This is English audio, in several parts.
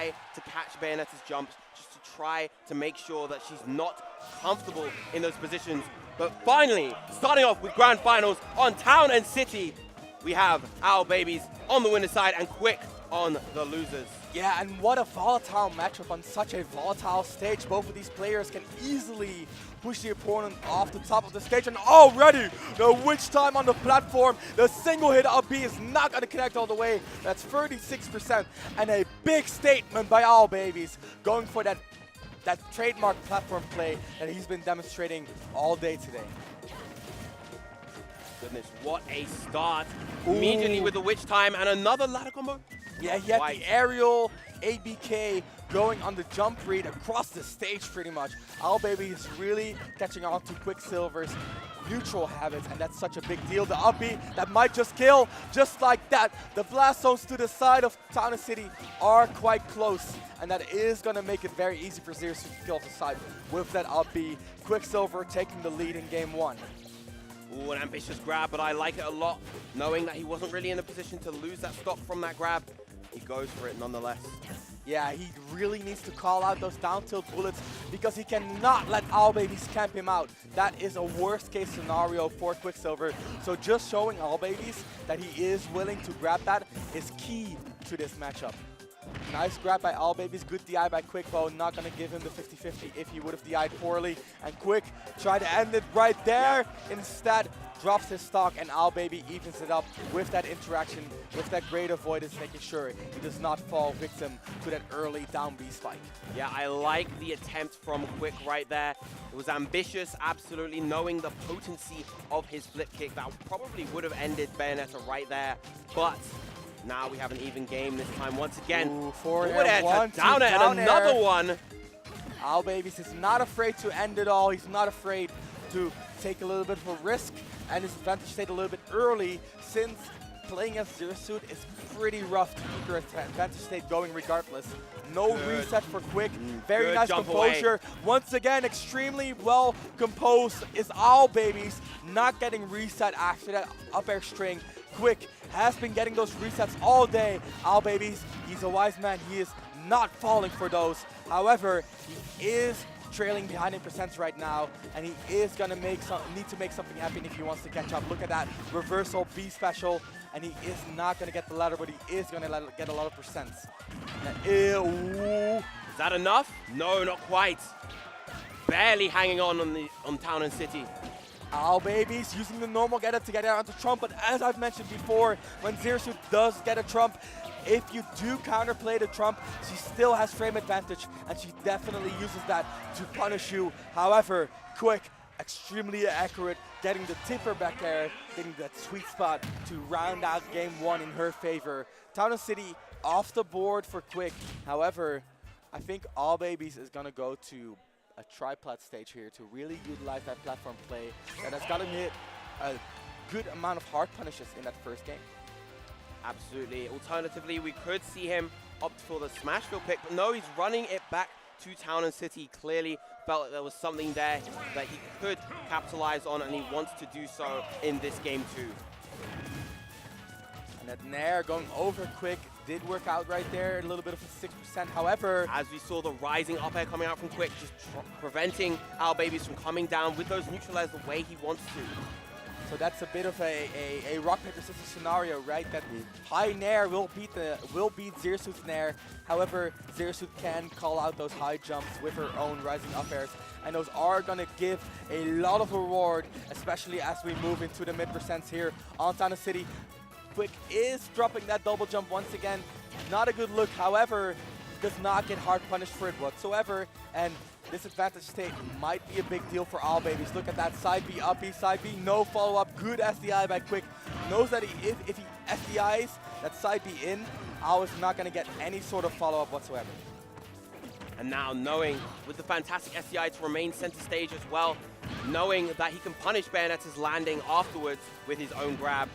try to catch Bayonetta's jumps, just to try to make sure that she's not comfortable in those positions. But finally, starting off with Grand Finals on Town and City, we have Owlbbs on the winner's side and quiK on the losers. Yeah, and what a volatile matchup on such a volatile stage. Both of these players can easily push the opponent off the top of the stage, and already the witch time on the platform. The single hit up B is not going to connect all the way. That's 36%, and a big statement by Owlbbs going for that trademark platform play that he's been demonstrating all day today. Goodness, what a start. Ooh. Immediately with the witch time and another ladder combo. Yeah, he had the aerial ABK going on the jump read across the stage pretty much. Owlbbs is really catching on to quicksilver's neutral habits, and that's such a big deal. The up B that might just kill, just like that. The blast zones to the side of Town and City are quite close, and that is going to make it very easy for ZSS to kill off the side with that up B. quicksilver taking the lead in game 1. Ooh, an ambitious grab, but I like it a lot. Knowing that he wasn't really in a position to lose that stock from that grab, he goes for it nonetheless. Yeah, he really needs to call out those down tilt bullets because he cannot let Owlbbs camp him out. That is a worst case scenario for quicksilver. So just showing Owlbbs that he is willing to grab that is key to this matchup. Nice grab by Owlbbs, good DI by quiK, though not going to give him the 50-50 if he would have DI'd poorly. And quiK tried to end it right there. Instead, drops his stock, and Owlbbs evens it up with that interaction, with that great avoidance, making sure he does not fall victim to that early down B spike. Yeah, I like the attempt from quiK right there. It was ambitious, absolutely, knowing the potency of his flip kick. That probably would have ended Bayonetta right there, but now we have an even game this time once again. Ooh, forward air, one, down air, and another one. Owlbbs is not afraid to end it all. He's not afraid to take a little bit of a risk and his advantage state a little bit early, since playing as ZSS is pretty rough to keep your advantage state going regardless. No reset for quiK. Very nice composure. Away. Once again, extremely well composed is Owlbbs, not getting reset after that up air string. quiK has been getting those resets all day. Owlbbs, he's a wise man. He is not falling for those. However, he is trailing behind in percents right now, and he is gonna need to make something happen if he wants to catch up. Look at that reversal B special, and he is not gonna get the ladder, but he is gonna get a lot of percents. Is that enough? No, not quite. Barely hanging on Town and City. Owlbbs using the normal getter to get out onto Trump, but as I've mentioned before, when ZSS does get a Trump, if you do counterplay the Trump, she still has frame advantage, and she definitely uses that to punish you. However, quiK, extremely accurate, getting the tipper back air, getting that sweet spot to round out game 1 in her favor. Town and City off the board for quiK. However, I think Owlbbs is going to go to a triplat stage here to really utilize that platform play that has gotten hit a good amount of hard punishes in that first game. Absolutely. Alternatively, we could see him opt for the Smashville pick, but no, he's running it back to Town and City. Clearly felt like there was something there that he could capitalize on, and he wants to do so in this game too. And that Nair going over quiK did work out right there, a little bit of a 6%. However, as we saw the rising up air coming out from quiK, just preventing Owlbbs from coming down with those neutralizers the way he wants to. So that's a bit of a rock paper scissors scenario, right? That high Nair will beat ZSS Nair. However, ZSS can call out those high jumps with her own rising up airs, and those are gonna give a lot of reward, especially as we move into the mid percents here on Town and City. quiK is dropping that double jump once again. Not a good look. However, does not get hard punished for it whatsoever, and this advantage state might be a big deal for Owlbbs. Look at that side B, up B, side B, no follow-up. Good SDI by quiK. Knows that if he SDIs that side B in, Owl is not going to get any sort of follow-up whatsoever. And now knowing, with the fantastic SDI to remain center stage as well, knowing that he can punish Bayonetta's landing afterwards with his own grab.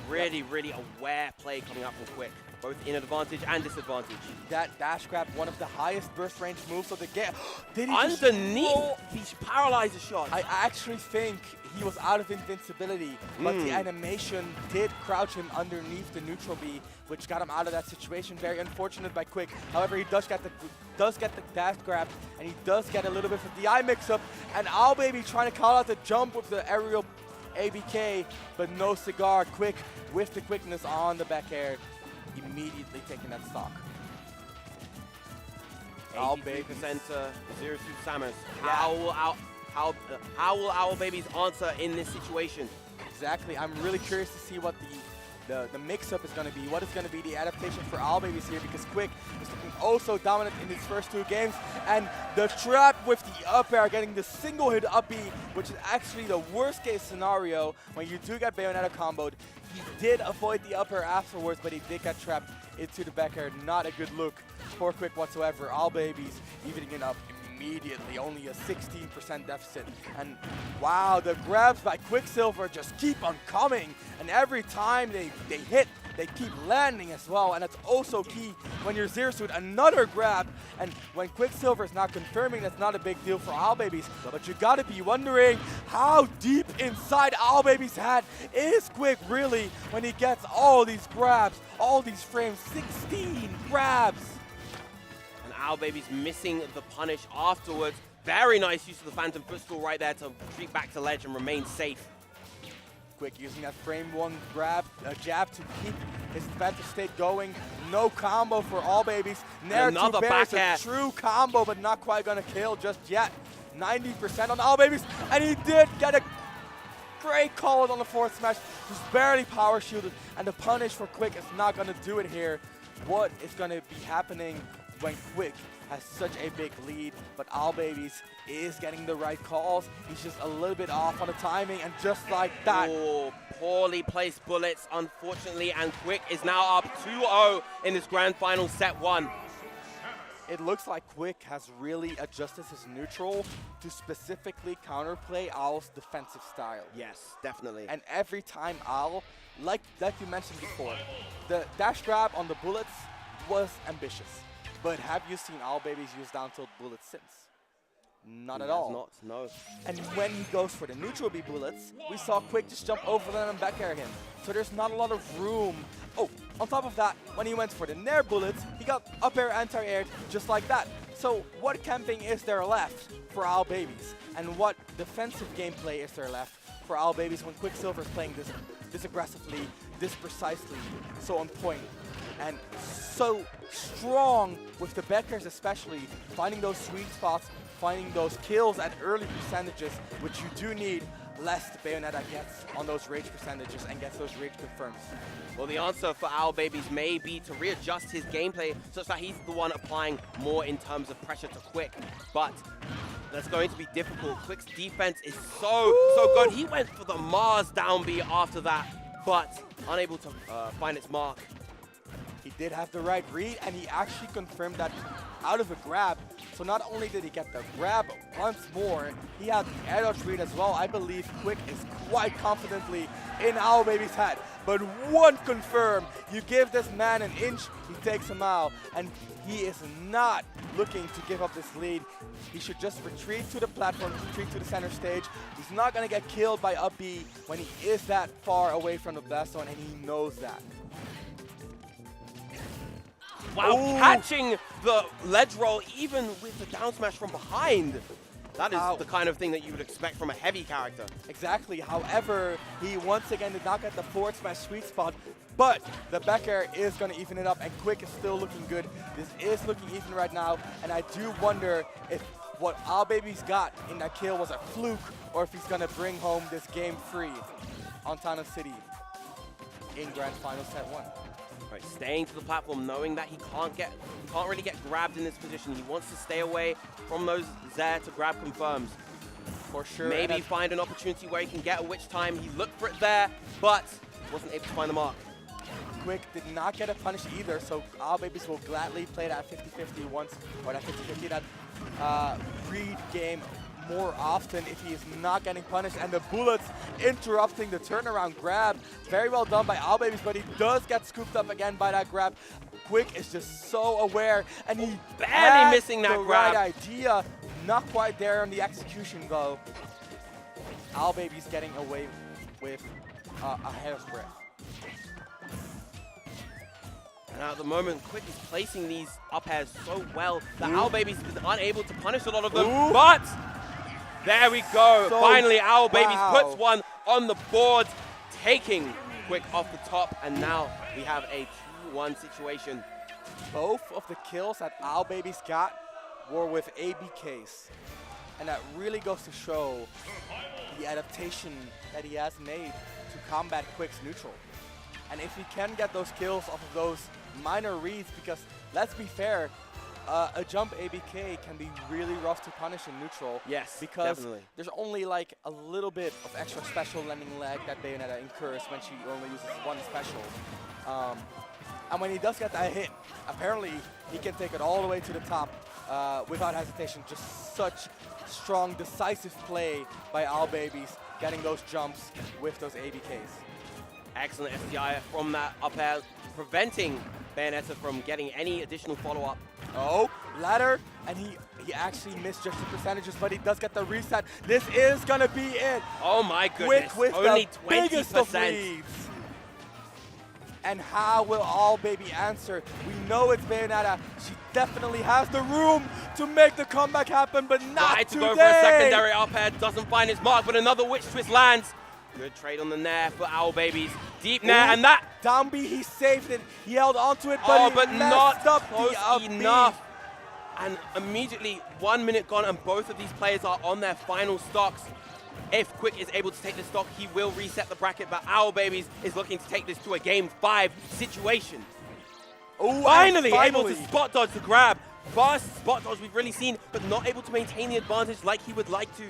Really, really aware play coming up from quiK, both in advantage and disadvantage. That dash grab, one of the highest burst range moves of the game. Did he underneath these paralyzer shots? I actually think he was out of invincibility, but the animation did crouch him underneath the neutral B, which got him out of that situation. Very unfortunate by quiK. However, he does get the dash grab, and he does get a little bit of the eye mix-up, and Owlbbs trying to call out the jump with the aerial ABK, but no cigar. quiK with the quickness on the back air, immediately taking that stock. 83% Zero Suit Samus. How will Owlbbs answer in this situation? Exactly. I'm really curious to see what the mix-up is going to be. What is going to be the adaptation for Owlbbs here, because quiK is looking oh so dominant in his first 2 games. And the trap with the up air, getting the single hit up B, which is actually the worst case scenario when you do get Bayonetta comboed. He did avoid the up air afterwards, but he did get trapped into the back air. Not a good look for quiK whatsoever. Owlbbs evening it up immediately, only a 16% deficit. And wow, the grabs by Quicksilver just keep on coming, and every time they hit, they keep landing as well, and that's also key when you're Zero Suit. Another grab, and when Quicksilver is not confirming, that's not a big deal for Owlbbs, but you gotta be wondering how deep inside Owlbbs' head is quiK really when he gets all these grabs, all these frames, 16 grabs. Owlbbs missing the punish afterwards. Very nice use of the Phantom Footstool right there to retreat back to ledge and remain safe. quiK using that frame 1 grab, jab to keep his defensive state going. No combo for Owlbbs. Nair to bear is a true combo, but not quite gonna kill just yet. 90% on Owlbbs, and he did get a great call on the forward smash. Just barely power shielded, and the punish for quiK is not gonna do it here. What is gonna be happening when quiK has such a big lead, but Owlbbs is getting the right calls. He's just a little bit off on the timing, and just like that. Oh, poorly placed bullets, unfortunately, and quiK is now up 2-0 in this grand final set 1. It looks like quiK has really adjusted his neutral to specifically counterplay Owl's defensive style. Yes, definitely. And every time Owl, like you mentioned before, the dash grab on the bullets was ambitious. But have you seen Owlbbs use down tilt bullets since? Not at all. Not, no. And when he goes for the neutral B bullets, we saw quiK just jump over them and back air him. So there's not a lot of room. Oh, on top of that, when he went for the Nair bullets, he got up air anti-aired just like that. So what camping is there left for Owlbbs? And what defensive gameplay is there left for Owlbbs when Quicksilver is playing this aggressively, this precisely, so on point, and so strong with the back airs especially, finding those sweet spots, finding those kills at early percentages, which you do need, lest Bayonetta gets on those rage percentages and gets those rage confirms. Well, the answer for Owlbbs may be to readjust his gameplay such that he's the one applying more in terms of pressure to quiK, but that's going to be difficult. quiK's defense is so good. He went for the Mars down B after that, but unable to find its mark. He did have the right read, and he actually confirmed that out of a grab. So not only did he get the grab once more, he had the air dodge read as well. I believe quiK is quite confidently in Owlbbs' head. But one confirm, you give this man an inch, he takes a mile. And he is not looking to give up this lead. He should just retreat to the platform, retreat to the center stage. He's not going to get killed by up B when he is that far away from the blast zone, and he knows that. Wow, catching the ledge roll even with the down smash from behind. That is the kind of thing that you would expect from a heavy character. Exactly. However, he once again did not get the forward smash sweet spot, but the back air is going to even it up, and quiK is still looking good. This is looking even right now, and I do wonder if what Owlbbs got in that kill was a fluke, or if he's going to bring home this game free on Town and City in Grand Final Set 1. Right, staying to the platform, knowing that he can't really get grabbed in this position. He wants to stay away from those there to grab confirms. For sure. Maybe find an opportunity where he can get a witch time. He looked for it there, but wasn't able to find the mark. quiK did not get a punish either, so Owlbbs will gladly play that 50-50 once, or that 50-50, that read game more often if he is not getting punished. And the bullets interrupting the turnaround grab. Very well done by Owlbbs, but he does get scooped up again by that grab. quiK is just so aware, and he barely missing that the grab. right idea. Not quite there on the execution though. Owlbbs getting away with a hair's breadth. And at the moment, quiK is placing these up airs so well that Owlbbs is unable to punish a lot of them. Ooh. But there we go. So, finally, Owlbbs wow. puts one on the board, taking quiK off the top. And now we have a 2-1 situation. Both of the kills that Owlbbs got were with ABKs. And that really goes to show the adaptation that he has made to combat quiK's neutral. And if he can get those kills off of those minor reads, because let's be fair, a jump ABK can be really rough to punish in neutral. Yes, because definitely. there's only like a little bit of extra special landing lag that Bayonetta incurs when she only uses one special. And when he does get that hit, apparently he can take it all the way to the top without hesitation. Just such strong, decisive play by Owlbbs, getting those jumps with those ABKs. Excellent SDI from that up air, preventing Bayonetta from getting any additional follow-up. Oh, ladder, and he actually missed just the percentages, but he does get the reset. This is gonna be it. Oh my goodness, quiK with only the biggest of 20%. leads. And how will Owlbbs answer? We know it's Bayonetta. She definitely has the room to make the comeback happen, but not Tried to today. go for a secondary up air, doesn't find its mark, but another witch twist lands. Good trade on the nair for Owlbbs. Deep nair, Ooh, and that. down B, he saved it. He held onto it, but he not messed up close the up B. enough. And immediately, 1 minute gone, and both of these players are on their final stocks. If quiK is able to take the stock, he will reset the bracket, but Owlbbs is looking to take this to a Game 5 situation. Ooh, Finally able to spot dodge the grab. Fast spot dodge we've really seen, but not able to maintain the advantage like he would like to.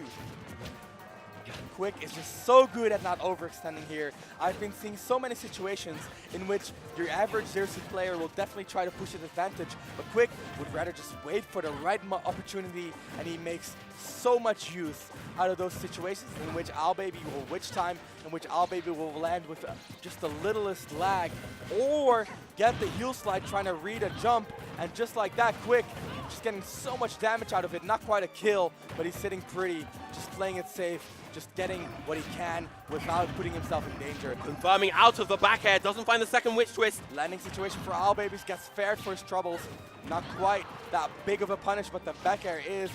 quiK is just so good at not overextending here. I've been seeing so many situations in which your average ZSS player will definitely try to push his advantage, but quiK would rather just wait for the right opportunity, and he makes so much use out of those situations in which Owlbbs will witch time, in which Owlbbs will land with just the littlest lag, or get the heel slide trying to read a jump, and just like that, quiK just getting so much damage out of it. Not quite a kill, but he's sitting pretty, just playing it safe, just getting what he can without putting himself in danger. Confirming out of the back air, doesn't find the second witch twist. Landing situation for Owlbbs, gets fared for his troubles. Not quite that big of a punish, but the back air is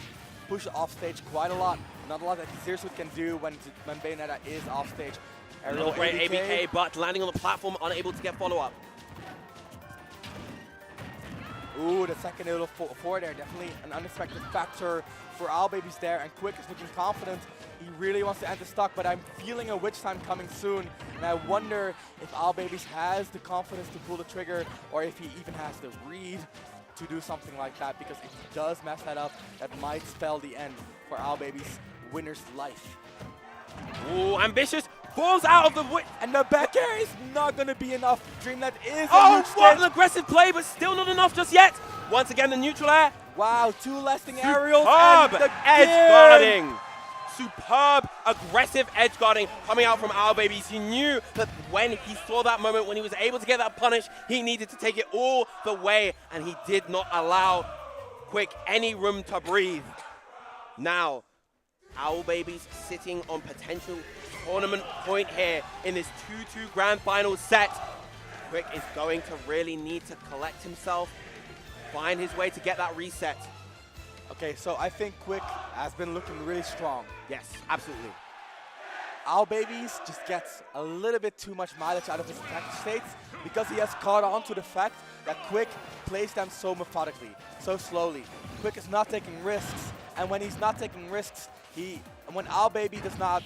pushed off stage quite a lot. Not a lot that ZSS can do when Bayonetta is off stage. Another great ABK, but landing on the platform, unable to get follow-up. Ooh, the second little forward there, definitely an unexpected factor for Owlbbs there, and quiK is looking confident. He really wants to enter stock, but I'm feeling a witch time coming soon, and I wonder if Owlbbs has the confidence to pull the trigger, or if he even has the read to do something like that, because if he does mess that up, that might spell the end for Owlbbs' winner's life. Ooh, ambitious, falls out of the witch. And the back air is not going to be enough. Dreamnet is Oh, a huge what stage. an aggressive play, but still not enough just yet. Once again, the neutral air. Wow, two lasting aerials. Superb and the edge game. guarding. Superb, aggressive edge guarding coming out from Owlbbs. He knew that when he saw that moment, when he was able to get that punish, he needed to take it all the way, and he did not allow quiK any room to breathe. Now, Owlbbs sitting on potential tournament point here in this 2-2 grand final set. quiK is going to really need to collect himself, find his way to get that reset. Okay, so I think quiK has been looking really strong. Yes, absolutely. Owlbbs just gets a little bit too much mileage out of his attack states because he has caught on to the fact that quiK plays them so methodically, so slowly. quiK is not taking risks, and when he's not taking risks, when Owlbbs does not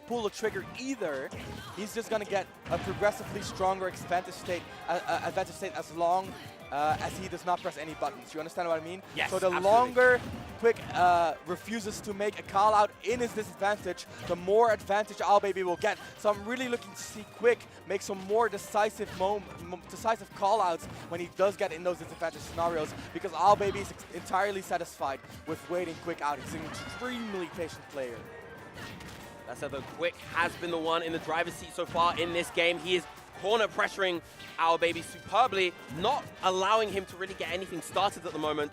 pull the trigger either, he's just going to get a progressively stronger advantage state as long as he does not press any buttons. You understand what I mean? Yes, so the absolutely. longer quiK refuses to make a call out in his disadvantage, the more advantage Owlbbs will get. So I'm really looking to see quiK make some more decisive call outs when he does get in those disadvantage scenarios, because Owlbbs is entirely satisfied with waiting quiK out. He's an extremely patient player. That said, though, quiK has been the one in the driver's seat so far in this game. He is corner pressuring Owlbbs superbly, not allowing him to really get anything started at the moment.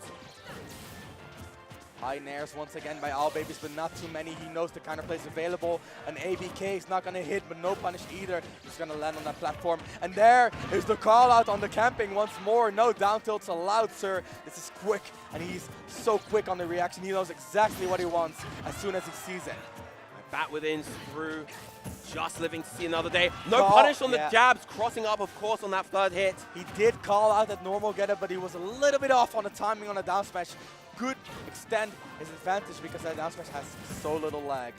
High nairs once again by Owlbbs, but not too many. He knows the counter plays available. An ABK is not going to hit, but no punish either. He's going to land on that platform. And there is the call out on the camping once more. No down tilts allowed, sir. This is quick, and he's so quick on the reaction. He knows exactly what he wants as soon as he sees it. Bat within through, just living to see another day. No punish on the jabs, crossing up, of course, on that third hit. He did call out that normal getter, but he was a little bit off on the timing on the down smash. Could extend his advantage because that down smash has so little lag.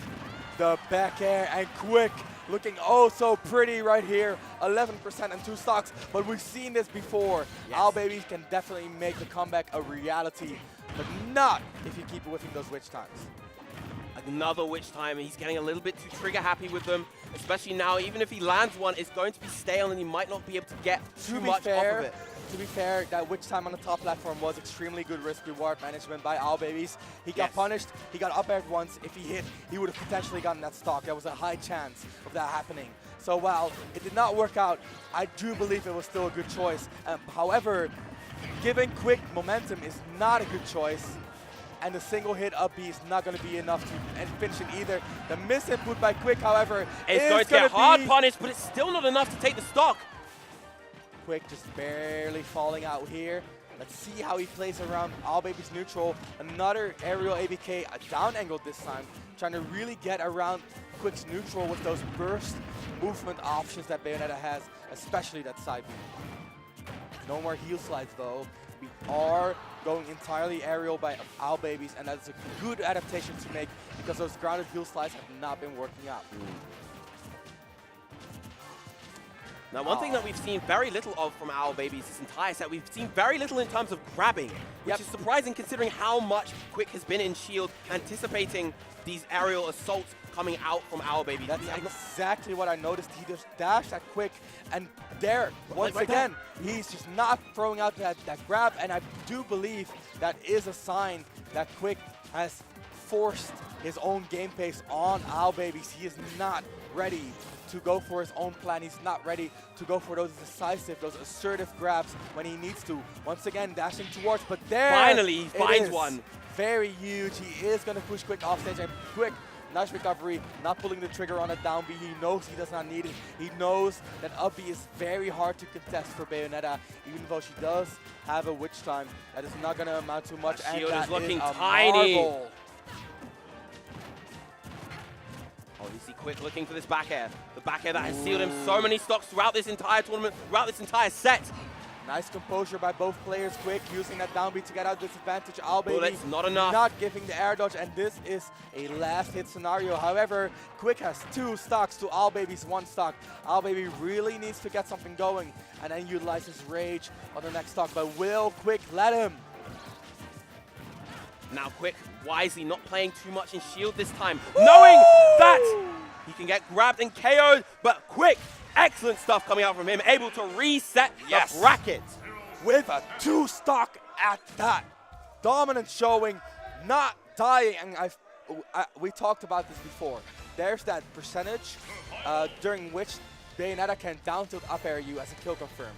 The back air and quick, looking oh so pretty right here. 11% and 2 stocks, but we've seen this before. Yes. Owlbbs can definitely make the comeback a reality, but not if you keep whiffing those witch times. Another witch time, he's getting a little bit too trigger happy with them, especially now. Even if he lands one, it's going to be stale and he might not be able to get too much off of it. To be fair, that witch time on the top platform was extremely good risk-reward management by Owlbbs. He got punished, he got up aired once. If he hit, he would have potentially gotten that stock. There was a high chance of that happening. So while it did not work out, I do believe it was still a good choice. However, giving quick momentum is not a good choice. And the single hit up B is not going to be enough to finish it either. The misinput by quiK, however, is going to get hard punished, but it's still not enough to take the stock. quiK just barely falling out here. Let's see how he plays around Owlbbs neutral. Another aerial ABK, a down angle this time, trying to really get around quiK's neutral with those burst movement options that Bayonetta has, especially that side B. No more heel slides though. We are going entirely aerial by Owlbbs, and that's a good adaptation to make because those grounded heel slides have not been working out. Now, one thing that we've seen very little of from Owlbbs this entire set, we've seen very little in terms of grabbing, which is surprising considering how much quiK has been in shield, anticipating these aerial assaults coming out from Owlbbs. That's exactly what I noticed. He just dashed at quiK, and there, once again, he's just not throwing out that grab, and I do believe that is a sign that quiK has forced his own game pace on Owlbbs. He is not ready to go for his own plan. He's not ready to go for those decisive, those assertive grabs when he needs to. Once again, dashing towards, but there finally he finds one. Very huge. He is going to push quiK off stage, and quiK, nice recovery, not pulling the trigger on a down B. He knows he does not need it. He knows that up B is very hard to contest for Bayonetta, even though she does have a witch time. That is not going to amount to much. That and shield that is looking a tiny. Marble. Oh, you see quiK looking for this back air. The back air that has sealed him so many stocks throughout this entire tournament, throughout this entire set. Nice composure by both players. quiK using that down B to get out disadvantage. Owlbbs not enough. Not giving the air dodge, and this is a last hit scenario. However, quiK has 2 stocks to Owlbbs 1 stock. Owlbbs really needs to get something going and then utilize his rage on the next stock. But will quiK let him? Now quiK wisely not playing too much in shield this time, knowing that he can get grabbed and KO'd, but quiK, excellent stuff coming out from him, able to reset the bracket. With a 2 stock at that. Dominant showing, not dying. And we talked about this before. There's that percentage during which Bayonetta can down tilt up air you as a kill confirm.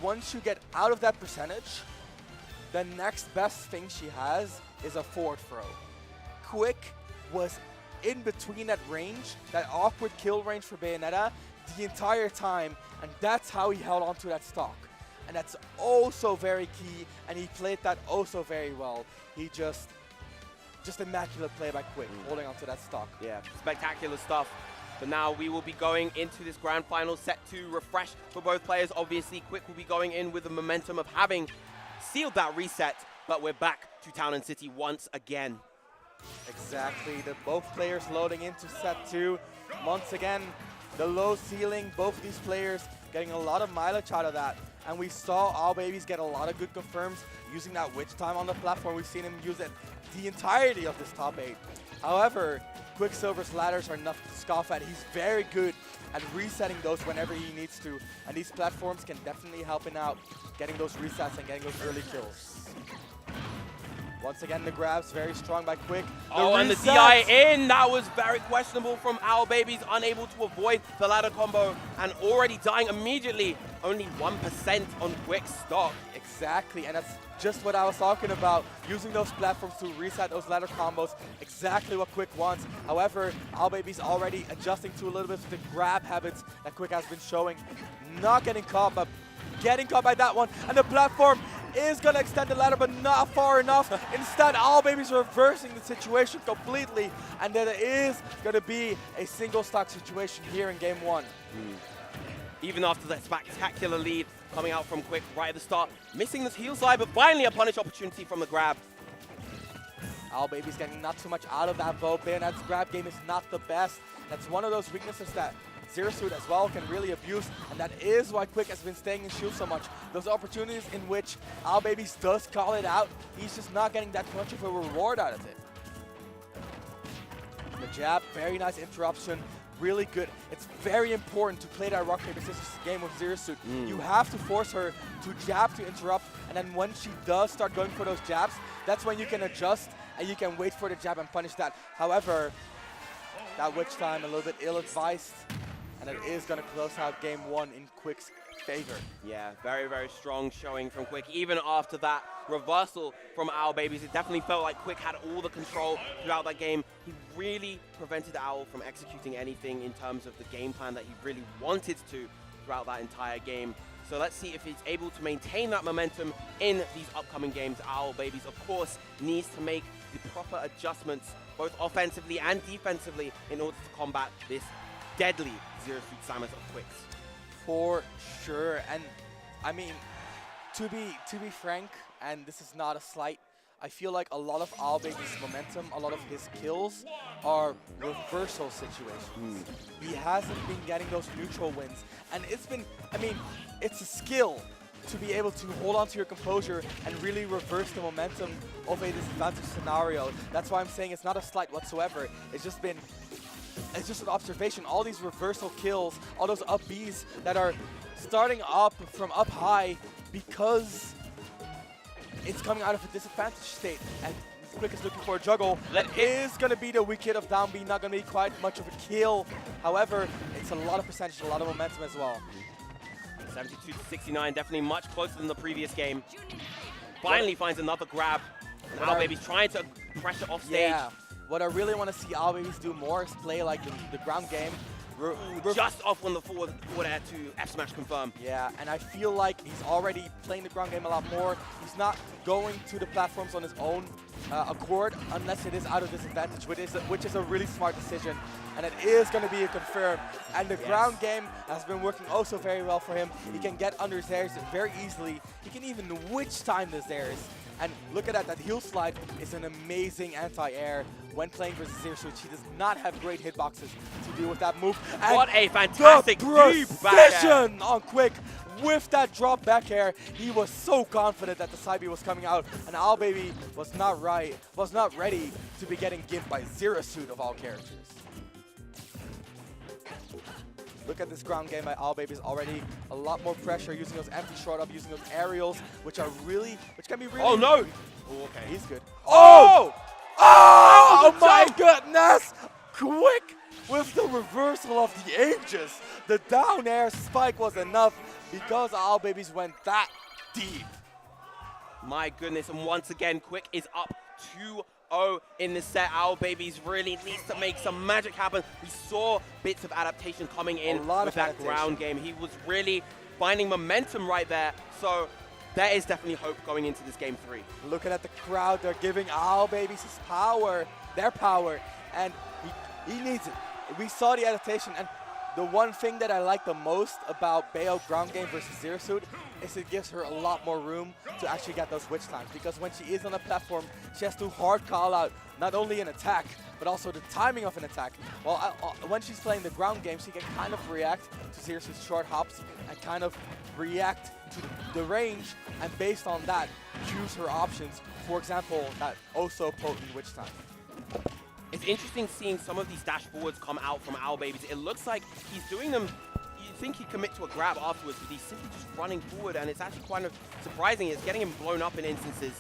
Once you get out of that percentage, the next best thing she has is a forward throw. quiK was in between that range, that awkward kill range for Bayonetta the entire time, and that's how he held on to that stock. And that's also very key, and he played that also very well. He just immaculate play by quiK, holding on to that stock. Yeah, spectacular stuff. But now we will be going into this grand final set to refresh for both players. Obviously, quiK will be going in with the momentum of having sealed that reset, but we're back to Town and City once again. Exactly, both players loading into set 2. Once again, the low ceiling, both these players getting a lot of mileage out of that. And we saw Owlbbs get a lot of good confirms using that witch time on the platform. We've seen him use it the entirety of this top 8. However, Quicksilver's ladders are nothing to scoff at. He's very good at resetting those whenever he needs to. And these platforms can definitely help him out getting those resets and getting those early kills. Once again, the grab's very strong by quiK. And the DI in, that was very questionable from Owlbbs, unable to avoid the ladder combo and already dying immediately. Only 1% on quiK's stock. Exactly, and that's just what I was talking about, using those platforms to reset those ladder combos, exactly what quiK wants. However, Owlbbs already adjusting to a little bit of the grab habits that quiK has been showing. Not getting caught, but getting caught by that one, and the platform is going to extend the ladder, but not far enough. Instead, Owlbbs reversing the situation completely, and then it is going to be a single stock situation here in game 1. Even after that spectacular lead coming out from quiK right at the start, missing this heel slide, but finally a punish opportunity from the grab. Owlbbs getting not too much out of that, though. Bayonetta's grab game is not the best. That's one of those weaknesses that ZeroSuit as well can really abuse, and that is why quiK has been staying in shield so much. Those opportunities in which Owlbbs does call it out, he's just not getting that much of a reward out of it. The jab, very nice interruption, really good. It's very important to play that rock, paper, scissors game with ZeroSuit. You have to force her to jab to interrupt, and then when she does start going for those jabs, that's when you can adjust and you can wait for the jab and punish that. However, that witch time a little bit ill-advised, and it is going to close out game 1 in quiK's favor. Yeah, very, very strong showing from quiK. Even after that reversal from Owlbbs, it definitely felt like quiK had all the control throughout that game. He really prevented Owl from executing anything in terms of the game plan that he really wanted to throughout that entire game. So let's see if he's able to maintain that momentum in these upcoming games. Owlbbs, of course, needs to make the proper adjustments, both offensively and defensively, in order to combat this deadly ZeroSuit Samus of quiK's. For sure, and I mean, to be frank, and this is not a slight, I feel like a lot of Owlbbs' momentum, a lot of his kills are reversal situations. He hasn't been getting those neutral wins, and it's been, I mean, it's a skill to be able to hold on to your composure and really reverse the momentum of a disadvantage scenario. That's why I'm saying it's not a slight whatsoever. It's just an observation. All these reversal kills, all those up Bs that are starting up from up high because it's coming out of a disadvantage state, and quiK is looking for a juggle. That is going to be the weak hit of down B, not going to be quite much of a kill. However, it's a lot of percentage, a lot of momentum as well. 72 to 69, definitely much closer than the previous game. Finally finds another grab. And Owlbbs trying to pressure off stage. Yeah. What I really want to see Owlbbs do more is play like the ground game. Just off on the forward air to F smash confirm. Yeah, and I feel like he's already playing the ground game a lot more. He's not going to the platforms on his own accord unless it is out of disadvantage, which is a really smart decision. And it is going to be a confirm. And the ground game has been working also very well for him. He can get under Zairs very easily. He can even witch time the Zairs. And look at that heel slide is an amazing anti-air. When playing versus ZeroSuit, she does not have great hitboxes to deal with that move. And what a fantastic deep back air on quiK with that drop back air. He was so confident that the side B was coming out, and Owlbbs was not ready to be getting gimped by ZeroSuit of all characters. Look at this ground game by Owlbbs, already a lot more pressure, using those empty short up, using those aerials, which can be really. Oh no! Oh, okay, he's good. Oh! Oh my goodness! quiK with the reversal of the ages. The down air spike was enough because Owlbbs went that deep. My goodness, and once again, quiK is up 2-0 in the set. Owlbbs really needs to make some magic happen. We saw bits of adaptation coming in with that ground game. He was really finding momentum right there. So there is definitely hope going into this game 3. Looking at the crowd, they're giving Owlbbs his power, their power, and he needs it. We saw the adaptation, and the one thing that I like the most about Bayo ground game versus ZeroSuit is it gives her a lot more room to actually get those witch times, because when she is on a platform, she has to hard call out not only an attack, but also the timing of an attack. Well, when she's playing the ground game, she can kind of react to ZeroSuit's short hops and kind of react to the range, and based on that, choose her options. For example, that also potent witch time. It's interesting seeing some of these dash forwards come out from Owlbbs. It looks like he's doing them, you think he'd commit to a grab afterwards, but he's simply just running forward, and it's actually kind of surprising. It's getting him blown up in instances.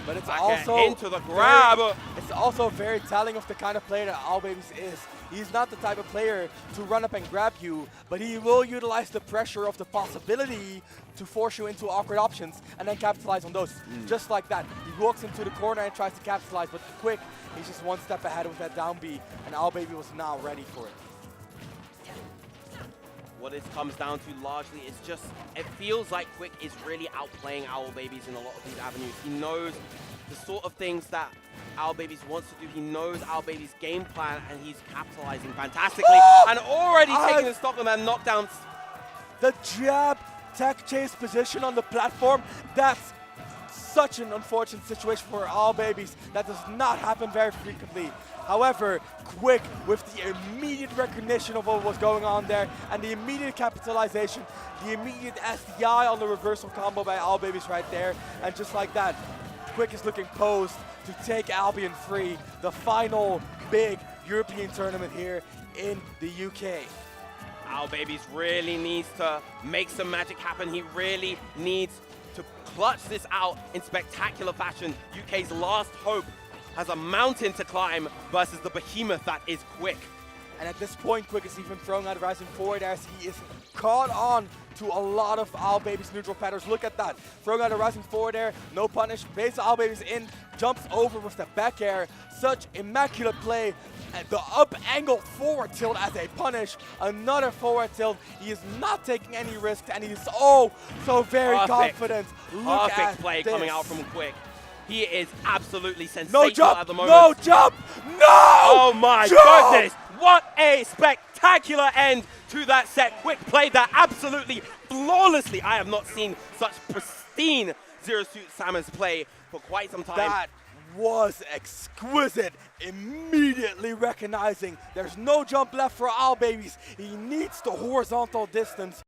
But it's Back also into the grab. It's also very telling of the kind of player that Owlbbs is. He's not the type of player to run up and grab you, but he will utilize the pressure of the possibility to force you into awkward options and then capitalize on those. Just like that. He walks into the corner and tries to capitalize, but quick, he's just one step ahead with that down B, and Owlbbs was now ready for it. What it comes down to largely is just, it feels like quiK is really outplaying Owlbbs in a lot of these avenues. He knows the sort of things that Owlbbs wants to do. He knows Owlbbs' game plan, and he's capitalizing fantastically and already taking the stock on that knockdowns. The jab tech chase position on the platform, that's such an unfortunate situation for Owlbbs. That does not happen very frequently. However, quiK, with the immediate recognition of what was going on there and the immediate capitalization, the immediate SDI on the reversal combo by Owlbbs right there, and just like that, quiK is looking posed to take Albion free, the final big European tournament here in the UK. Owlbbs really needs to make some magic happen. He really needs to clutch this out in spectacular fashion. UK's last hope has a mountain to climb versus the behemoth that is quiK. And at this point, quiK is even throwing out rising forward as he is caught on to a lot of Owlbbs' neutral patterns. Look at that. Throwing out a rising forward air, no punish. Base Owlbbs in, jumps over with the back air. Such immaculate play. And the up angle forward tilt as a punish. Another forward tilt. He is not taking any risks, and he is so very confident. Look Perfect at play this. coming out from quiK. He is absolutely sensational No jump, at the moment. no jump, no! Oh my jump! goodness! What a spectacular end to that set. quiK played that absolutely flawlessly. I have not seen such pristine Zero Suit Samus play for quite some time. That was exquisite. Immediately recognizing there's no jump left for Owlbbs. He needs the horizontal distance.